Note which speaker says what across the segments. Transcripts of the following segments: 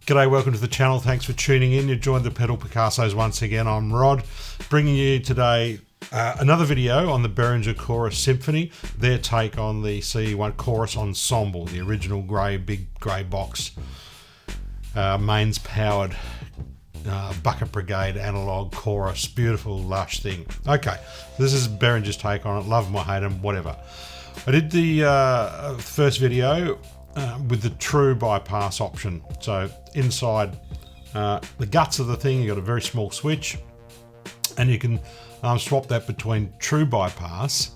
Speaker 1: G'day, welcome to the channel. Thanks for tuning in. You joined the Pedal Picassos once again. I'm Rod, bringing you today another video on the Behringer Chorus Symphony, their take on the C1 Chorus Ensemble, the original big grey box, mains powered bucket brigade analog chorus, beautiful lush thing. Okay, this is Behringer's take on it. Love them or hate them, whatever. I did the first video with the true bypass option. So inside the guts of the thing, you got a very small switch, and you can swap that between true bypass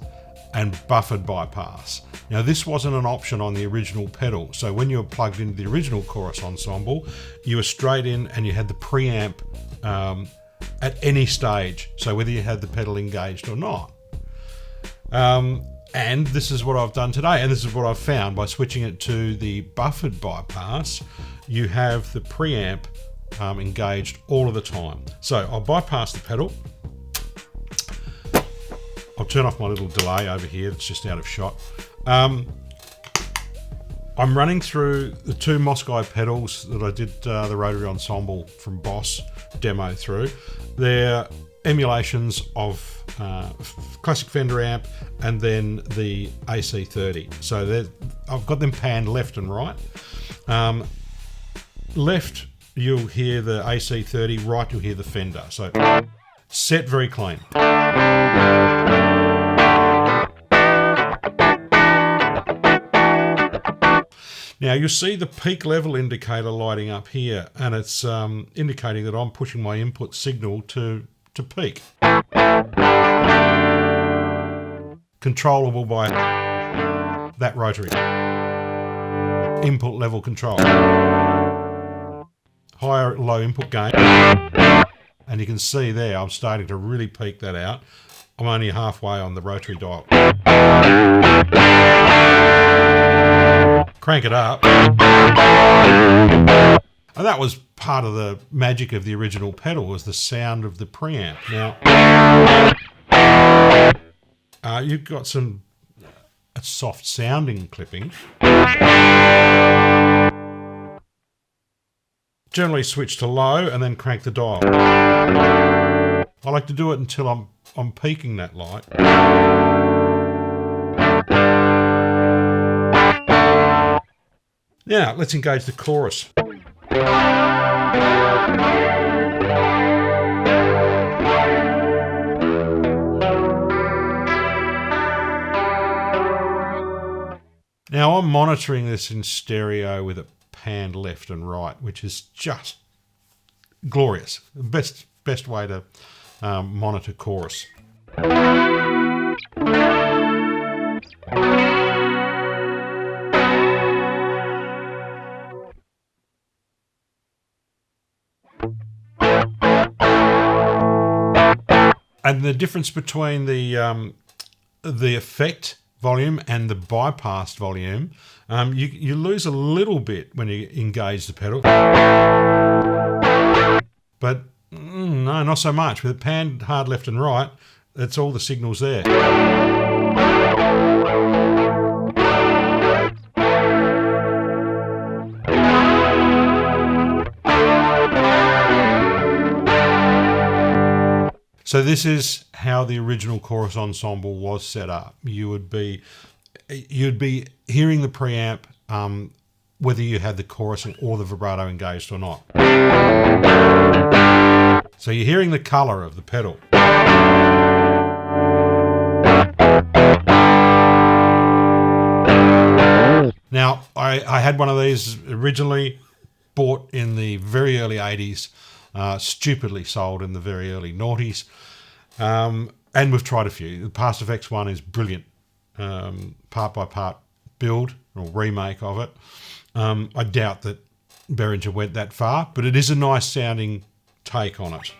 Speaker 1: and buffered bypass. Now, this wasn't an option on the original pedal, so when you were plugged into the original Chorus Ensemble, you were straight in and you had the preamp at any stage, so whether you had the pedal engaged or not. And this is what I've done today, and this is what I've found by switching it to the buffered bypass. You have the preamp engaged all of the time. So I'll bypass the pedal. I'll turn off my little delay over here, it's just out of shot. I'm running through the two Moscow pedals that I did the Rotary Ensemble from Boss demo through. They're emulations of classic Fender amp and then the AC30. So I've got them panned left and right. Left, you'll hear the AC30, right, you'll hear the Fender. So set very clean. Now you'll see the peak level indicator lighting up here, and it's indicating that I'm pushing my input signal to peak. Controllable by that rotary. Input level control. Higher, low input gain. And you can see there, I'm starting to really peak that out. I'm only halfway on the rotary dial. Crank it up. And that was part of the magic of the original pedal, was the sound of the preamp. Now, you've got some soft sounding clipping. Generally switch to low and then crank the dial. I like to do it until I'm peaking that light. Now, let's engage the chorus. Now, I'm monitoring this in stereo with it panned left and right, which is just glorious. The best way to monitor chorus. And the difference between the effect volume and the bypassed volume, you lose a little bit when you engage the pedal, but no, not so much. With it panned hard left and right, it's all the signals there. So this is how the original Chorus Ensemble was set up. You'd be hearing the preamp whether you had the chorus or the vibrato engaged or not. So you're hearing the color of the pedal. Now, I had one of these originally. bought in the very early 80s, stupidly sold in the very early noughties. And we've tried a few. The Past Effects one is brilliant. Part by part build or remake of it. I doubt that Behringer went that far, but it is a nice sounding take on it.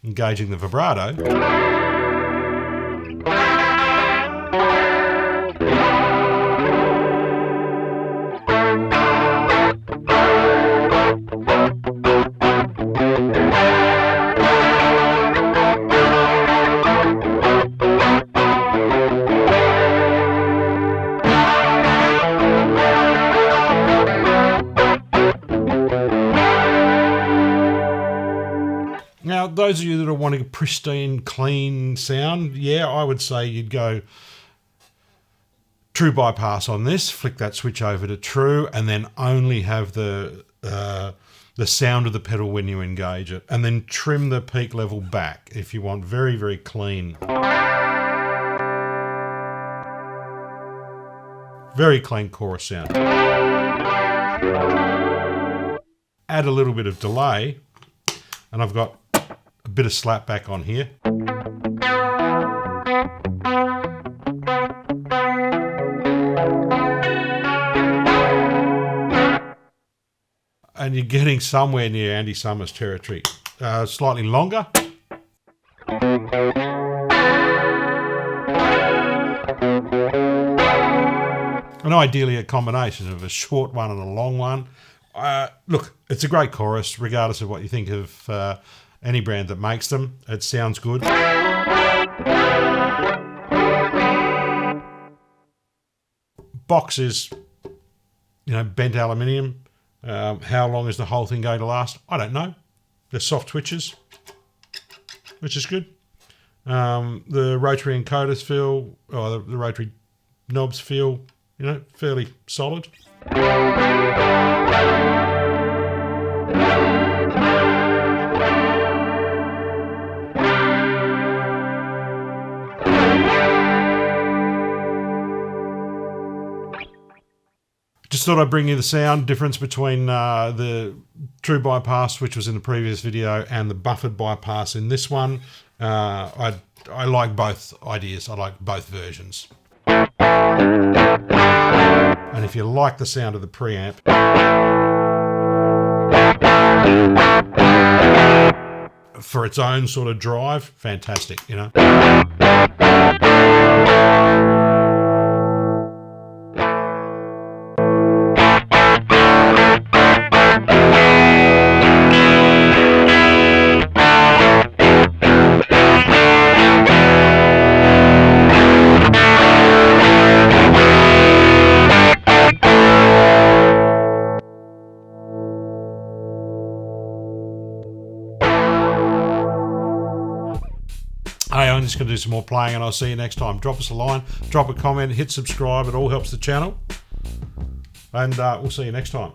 Speaker 1: Engaging the vibrato. Now, those of you that are wanting a pristine, clean sound, yeah, I would say you'd go true bypass on this, flick that switch over to true, and then only have the sound of the pedal when you engage it, and then trim the peak level back if you want very, very clean. Very clean chorus sound. Add a little bit of delay, and I've got a bit of slap back on here. And you're getting somewhere near Andy Summers territory. Slightly longer. And ideally a combination of a short one and a long one. Look, it's a great chorus, regardless of what you think of any brand that makes them. It sounds good. Box is, bent aluminium. How long is the whole thing going to last? I don't know. They're soft twitches, which is good. The rotary encoders feel, or the rotary knobs feel, fairly solid. Just thought I'd bring you the sound difference between the true bypass, which was in the previous video, and the buffered bypass in this one. I like both ideas. I like both versions. And if you like the sound of the preamp, for its own sort of drive, fantastic, Hey, I'm just going to do some more playing, and I'll see you next time. Drop us a line, drop a comment, hit subscribe. It all helps the channel. And we'll see you next time.